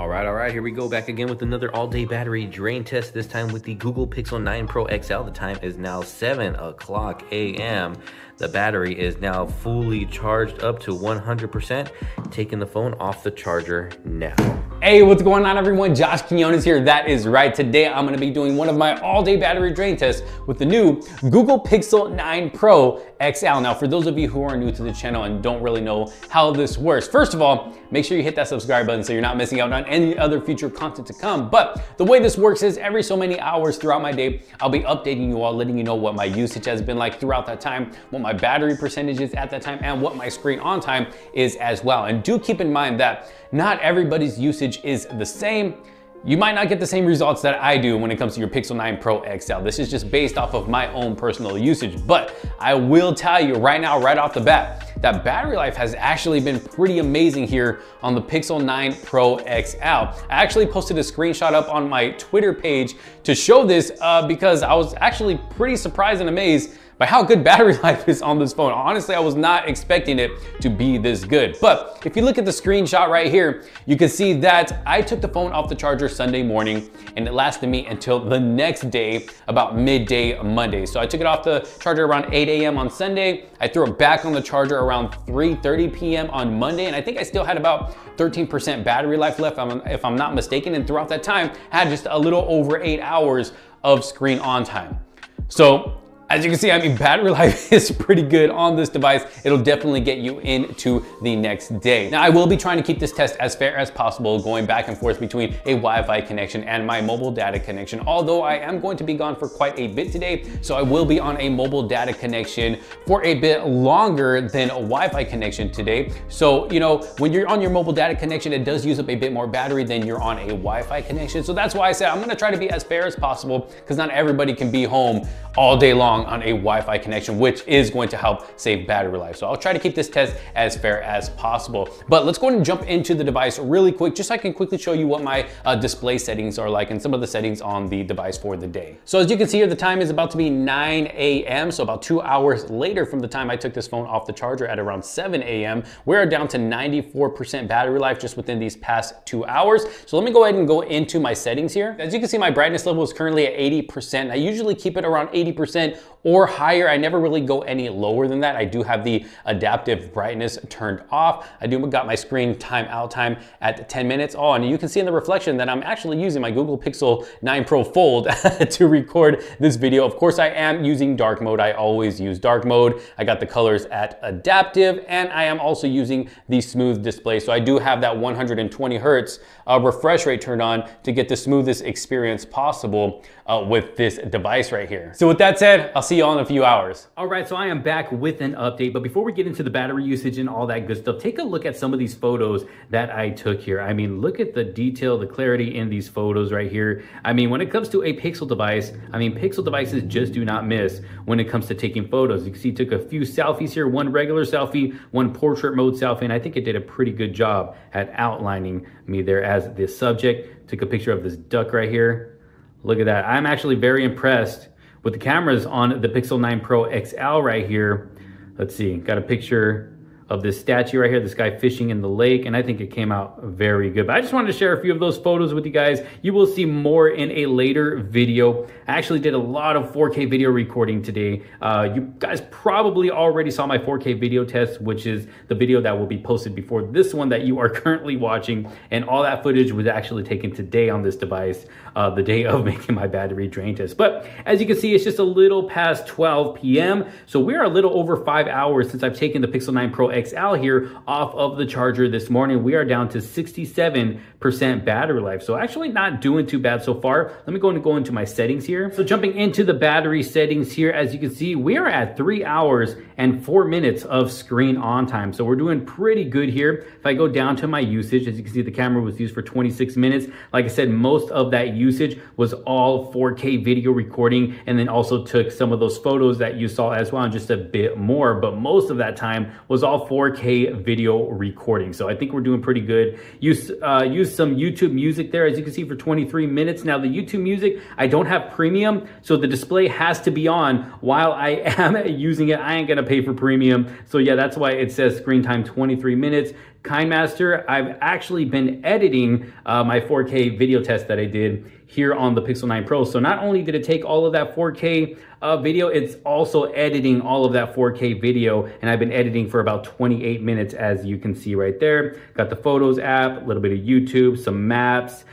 All right, here we go back again with another all-day battery drain test, this time with the Google Pixel 9 Pro XL. The time is now 7 o'clock a.m. The battery is now fully charged up to 100%. Taking the phone off the charger now. Hey, what's going on everyone? Josh Quinones here. That is right. Today I'm going to be doing one of my all-day battery drain tests with the new Google Pixel 9 Pro XL. Now, for those of you who are new to the channel and don't really know how this works, first of all, make sure you hit that subscribe button so you're not missing out on any other future content to come. But the way this works is every so many hours throughout my day, I'll be updating you all, letting you know what my usage has been like throughout that time, what my battery percentage is at that time, and what my screen on time is as well. And do keep in mind that not everybody's usage is the same. You might not get the same results that I do when it comes to your Pixel 9 Pro XL. This is just based off of my own personal usage. But I will tell you right now, right off the bat, that battery life has actually been pretty amazing here on the Pixel 9 Pro XL. I actually posted a screenshot up on my Twitter page to show this because I was actually pretty surprised and amazed by how good battery life is on this phone. Honestly, I was not expecting it to be this good. But if you look at the screenshot right here, you can see that I took the phone off the charger Sunday morning and it lasted me until the next day, about midday Monday. So I took it off the charger around 8 a.m. on Sunday. I threw it back on the charger around 3:30 p.m. on Monday. And I think I still had about 13% battery life left, if I'm not mistaken. And throughout that time, I had just a little over 8 hours of screen on time. So, as you can see, I mean, battery life is pretty good on this device. It'll definitely get you into the next day. Now, I will be trying to keep this test as fair as possible, going back and forth between a Wi-Fi connection and my mobile data connection, although I am going to be gone for quite a bit today, so I will be on a mobile data connection for a bit longer than a Wi-Fi connection today. So, you know, when you're on your mobile data connection, it does use up a bit more battery than you're on a Wi-Fi connection. So that's why I said I'm gonna try to be as fair as possible, because not everybody can be home all day long on a Wi-Fi connection, which is going to help save battery life. So I'll try to keep this test as fair as possible. But let's go ahead and jump into the device really quick, just so I can quickly show you what my display settings are like and some of the settings on the device for the day. So as you can see here, the time is about to be 9 a.m. So about 2 hours later from the time I took this phone off the charger at around 7 a.m. We're down to 94% battery life just within these past 2 hours. So let me go ahead and go into my settings here. As you can see, my brightness level is currently at 80%. I usually keep it around 80% or higher. I never really go any lower than that. I do have the adaptive brightness turned off. I do got my screen time out time at 10 minutes. Oh, and you can see in the reflection that I'm actually using my Google Pixel 9 Pro Fold to record this video. Of course, I am using dark mode. I always use dark mode. I got the colors at adaptive, and I am also using the smooth display. So I do have that 120 Hertz refresh rate turned on to get the smoothest experience possible with this device right here. So with that said, I'll see you all in a few hours. All right, so I am back with an update, but before we get into the battery usage and all that good stuff, take a look at some of these photos that I took here. I mean, look at the detail, the clarity in these photos right here. I mean, when it comes to a Pixel device, I mean, Pixel devices just do not miss when it comes to taking photos. You can see, took a few selfies here, one regular selfie, one portrait mode selfie, and I think it did a pretty good job at outlining me there as the subject. Took a picture of this duck right here. Look at that. I'm actually very impressed with the cameras on the Pixel 9 Pro XL right here. Let's see, got a picture of this statue right here, this guy fishing in the lake, and I think it came out very good. But I just wanted to share a few of those photos with you guys. You will see more in a later video. I actually did a lot of 4K video recording today. You guys probably already saw my 4K video test, which is the video that will be posted before this one that you are currently watching. And all that footage was actually taken today on this device, the day of making my battery drain test. But as you can see, it's just a little past 12 p.m. So we're a little over 5 hours since I've taken the Pixel 9 Pro XL here off of the charger this morning. We are down to 67% battery life. So actually not doing too bad so far. Let me go into my settings here. So jumping into the battery settings here, as you can see, we are at 3 hours and 4 minutes of screen on time. So we're doing pretty good here. If I go down to my usage, as you can see, the camera was used for 26 minutes. Like I said, most of that usage was all 4K video recording, and then also took some of those photos that you saw as well, and just a bit more. But most of that time was all 4K video recording. So I think we're doing pretty good. Use some YouTube music there, as you can see, for 23 minutes. Now the YouTube music, I don't have premium, so the display has to be on while I am using it. I ain't gonna pay for premium. So yeah, that's why it says screen time 23 minutes. KineMaster, I've actually been editing my 4K video test that I did here on the Pixel 9 Pro. So not only did it take all of that 4K video, it's also editing all of that 4K video, and I've been editing for about 28 minutes, as you can see right there. Got the Photos app, a little bit of YouTube, some maps,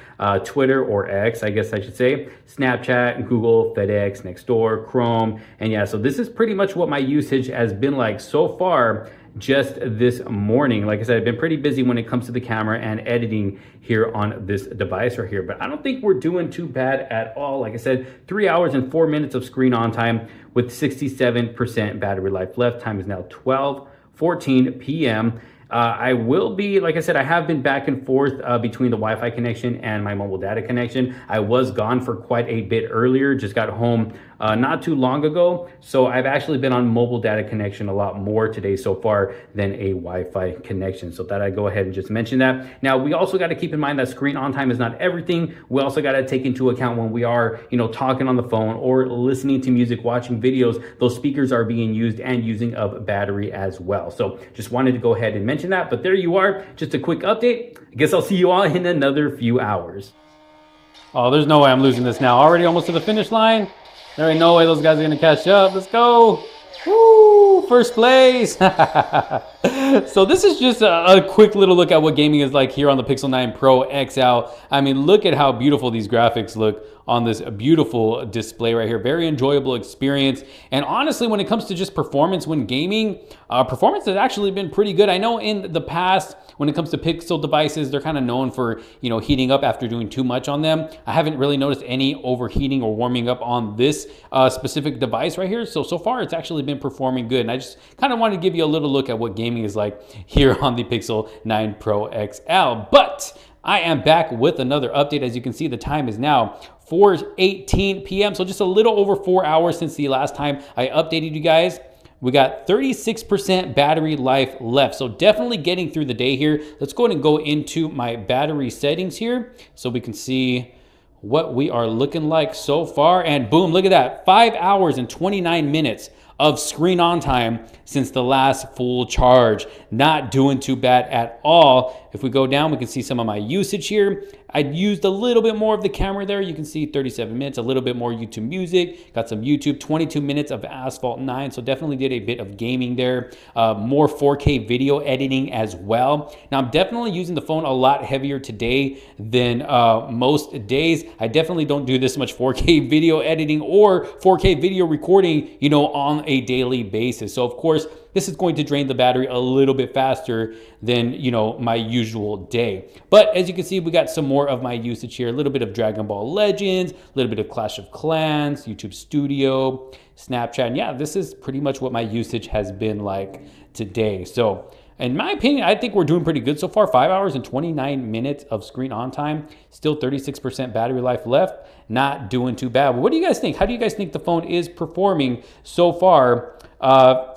Twitter or X, I guess I should say, Snapchat, Google, FedEx, Nextdoor, Chrome, and yeah, so this is pretty much what my usage has been like so far just this morning. Like I said, I've been pretty busy when it comes to the camera and editing here on this device right here, but I don't think we're doing too bad at all. Like I said, 3 hours and 4 minutes of screen on time with 67% battery life left. Time is now 12:14 p.m. I will be, like I said, I have been back and forth between the Wi-Fi connection and my mobile data connection. I was gone for quite a bit earlier, just got home not too long ago. So I've actually been on mobile data connection a lot more today so far than a Wi-Fi connection. So that I go ahead and just mention that. Now, we also got to keep in mind that screen on time is not everything. We also got to take into account when we are, talking on the phone or listening to music, watching videos, those speakers are being used and using up battery as well. So just wanted to go ahead and mention that, but there you are, just a quick update. I guess I'll see you all in another few hours. Oh, there's no way I'm losing this now. Already almost to the finish line. There ain't no way those guys are gonna catch up. Let's go. Woo, first place. So this is just a quick little look at what gaming is like here on the Pixel 9 Pro XL. I mean, look at how beautiful these graphics look on this beautiful display right here. Very enjoyable experience. And honestly, when it comes to just performance when gaming, performance has actually been pretty good. I know in the past, when it comes to Pixel devices, they're kind of known for, heating up after doing too much on them. I haven't really noticed any overheating or warming up on this specific device right here. So far it's actually been performing good. And I just kind of wanted to give you a little look at what gaming is like here on the Pixel 9 Pro XL. But I am back with another update. As you can see, the time is now 4:18 p.m. So just a little over 4 hours since the last time I updated you guys. We got 36% battery life left. So definitely getting through the day here. Let's go ahead and go into my battery settings here so we can see what we are looking like so far. And boom, look at that. 5 hours and 29 minutes of screen on time since the last full charge. Not doing too bad at all. If we go down, we can see some of my usage here. I used a little bit more of the camera there. You can see 37 minutes, a little bit more YouTube music. Got some YouTube, 22 minutes of Asphalt 9. So definitely did a bit of gaming there. More 4K video editing as well. Now I'm definitely using the phone a lot heavier today than most days. I definitely don't do this much 4K video editing or 4K video recording, on a daily basis. So of course, this is going to drain the battery a little bit faster than, my usual day. But as you can see, we got some more of my usage here. A little bit of Dragon Ball Legends, a little bit of Clash of Clans, YouTube Studio, Snapchat. And yeah, this is pretty much what my usage has been like today. So in my opinion, I think we're doing pretty good so far. 5 hours and 29 minutes of screen on time. Still 36% battery life left. Not doing too bad. But what do you guys think? How do you guys think the phone is performing so far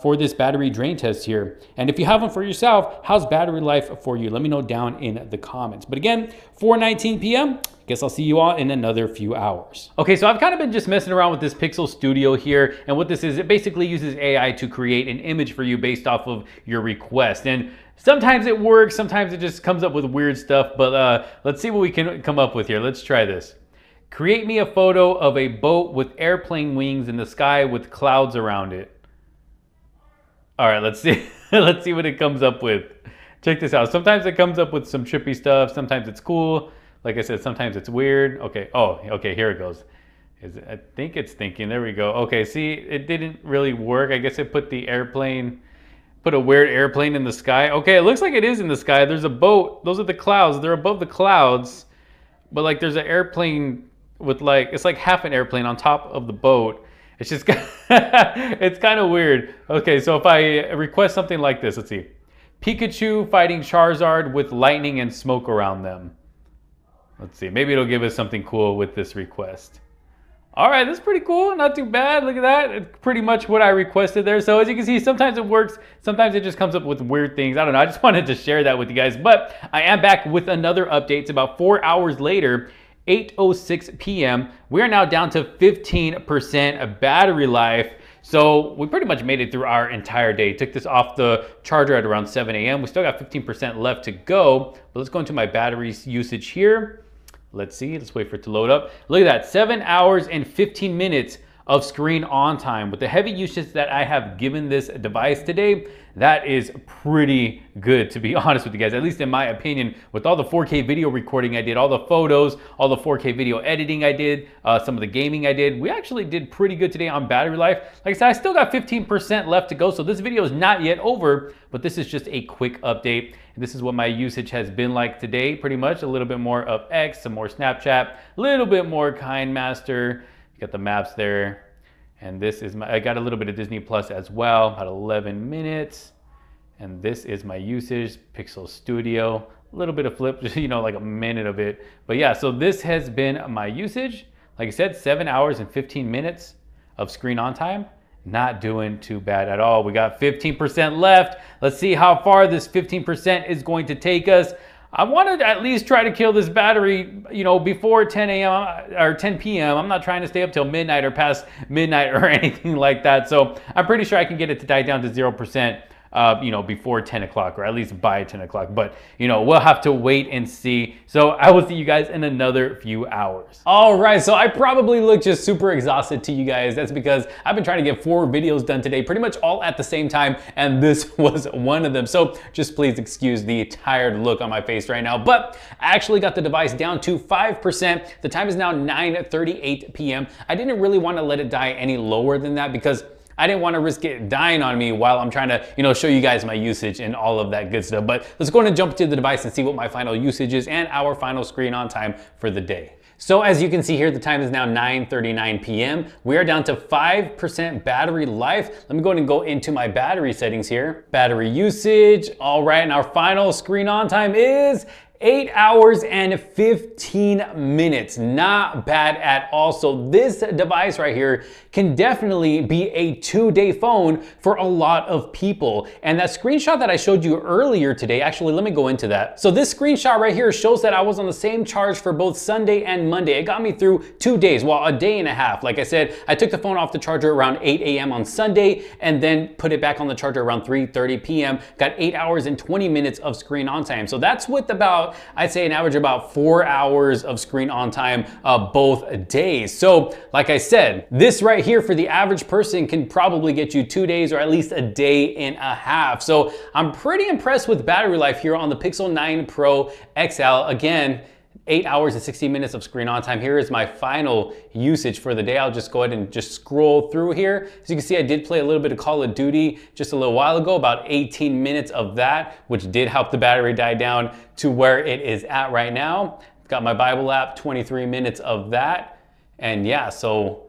for this battery drain test here? And if you have one for yourself, how's battery life for you? Let me know down in the comments. But again, 4:19 p.m. Guess I'll see you all in another few hours. Okay, so I've kind of been just messing around with this Pixel Studio here. And what this is, it basically uses AI to create an image for you based off of your request. And sometimes it works, sometimes it just comes up with weird stuff. But let's see what we can come up with here. Let's try this. Create me a photo of a boat with airplane wings in the sky with clouds around it. All right, let's see. Let's see what it comes up with. Check this out. Sometimes it comes up with some trippy stuff. Sometimes it's cool. Like I said, sometimes it's weird. Okay. Oh, okay. Here it goes. I think it's thinking. There we go. Okay. See, it didn't really work. I guess it put the airplane, put a weird airplane in the sky. Okay. It looks like it is in the sky. There's a boat. Those are the clouds. They're above the clouds. But like there's an airplane with like, it's like half an airplane on top of the boat. It's just, it's kind of weird. Okay, so if I request something like this, let's see. Pikachu fighting Charizard with lightning and smoke around them. Let's see, maybe it'll give us something cool with this request. All right, that's pretty cool, not too bad. Look at that, it's pretty much what I requested there. So as you can see, sometimes it works, sometimes it just comes up with weird things. I don't know, I just wanted to share that with you guys. But I am back with another update. It's about 4 hours later. 8:06 p.m. We are now down to 15% battery life. So we pretty much made it through our entire day. Took this off the charger at around 7 a.m. We still got 15% left to go, but let's go into my battery usage here. Let's see, let's wait for it to load up. Look at that, 7 hours and 15 minutes of screen on time. With the heavy usage that I have given this device today, that is pretty good, to be honest with you guys, at least in my opinion. With all the 4K video recording I did, all the photos, all the 4K video editing I did, some of the gaming I did, we actually did pretty good today on battery life. Like I said, I still got 15% left to go, so this video is not yet over, but this is just a quick update. And this is what my usage has been like today, pretty much. A little bit more of X, some more Snapchat, a little bit more KineMaster. Got the maps there, and this is I got a little bit of Disney Plus as well, about 11 minutes, and this is my usage, Pixel Studio, a little bit of Flip, just, you know, like a minute of it. But yeah, so this has been my usage. Like I said, 7 hours and 15 minutes of screen on time. Not doing too bad at all. We got 15% left. Let's see how far this 15% is going to take us. I want to at least try to kill this battery, you know, before 10 a.m. or 10 p.m. I'm not trying to stay up till midnight or past midnight or anything like that. So I'm pretty sure I can get it to die down to 0%, you know, before 10 o'clock, or at least by 10 o'clock. But, you know, we'll have to wait and see. So I will see you guys in another few hours. All right, so I probably look just super exhausted to you guys. That's because I've been trying to get 4 videos done today, pretty much all at the same time, and this was one of them. So just please excuse the tired look on my face right now. But I actually got the device down to 5%. The time is now 9:38 p.m. I didn't really want to let it die any lower than that because I didn't want to risk it dying on me while I'm trying to, you know, show you guys my usage and all of that good stuff. But let's go ahead and jump to the device and see what my final usage is and our final screen on time for the day. So as you can see here, the time is now 9:39 p.m. We are down to 5% battery life. Let me go ahead and go into my battery settings here. Battery usage. All right, and our final screen on time is 8 hours and 15 minutes. Not bad at all. So this device right here can definitely be a 2-day phone for a lot of people. And that screenshot that I showed you earlier today, actually, let me go into that. So this screenshot right here shows that I was on the same charge for both Sunday and Monday. It got me through 2 days, well, a day and a half. Like I said, I took the phone off the charger around 8 a.m. on Sunday and then put it back on the charger around 3:30 p.m. Got 8 hours and 20 minutes of screen on time. So that's with about, I'd say an average about 4 hours of screen on time both days. So like I said, this right here for the average person can probably get you 2 days or at least a day and a half. So I'm pretty impressed with battery life here on the Pixel 9 Pro XL. Again, 8 hours and 60 minutes of screen on time. Here is my final usage for the day. I'll just go ahead and just scroll through here. As you can see, I did play a little bit of Call of Duty just a little while ago, about 18 minutes of that, which did help the battery die down to where it is at right now. Got my Bible app, 23 minutes of that. And yeah, so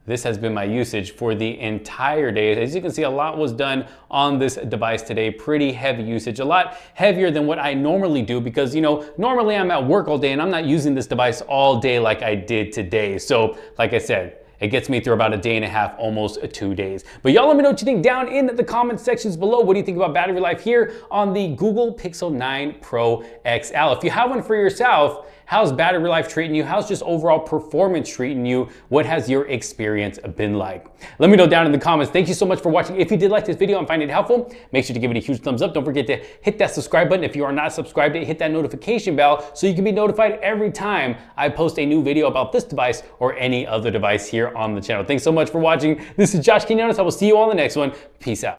this has been my usage for the entire day. As you can see, a lot was done on this device today. Pretty heavy usage, a lot heavier than what I normally do because, you know, normally I'm at work all day and I'm not using this device all day like I did today. So like I said, it gets me through about a day and a half, almost 2 days. But y'all let me know what you think down in the comment sections below. What do you think about battery life here on the Google Pixel 9 Pro XL? If you have one for yourself, how's battery life treating you? How's just overall performance treating you? What has your experience been like? Let me know down in the comments. Thank you so much for watching. If you did like this video and find it helpful, make sure to give it a huge thumbs up. Don't forget to hit that subscribe button. If you are not subscribed, hit that notification bell so you can be notified every time I post a new video about this device or any other device here on the channel. Thanks so much for watching. This is Josh Quinones. I will see you on the next one. Peace out.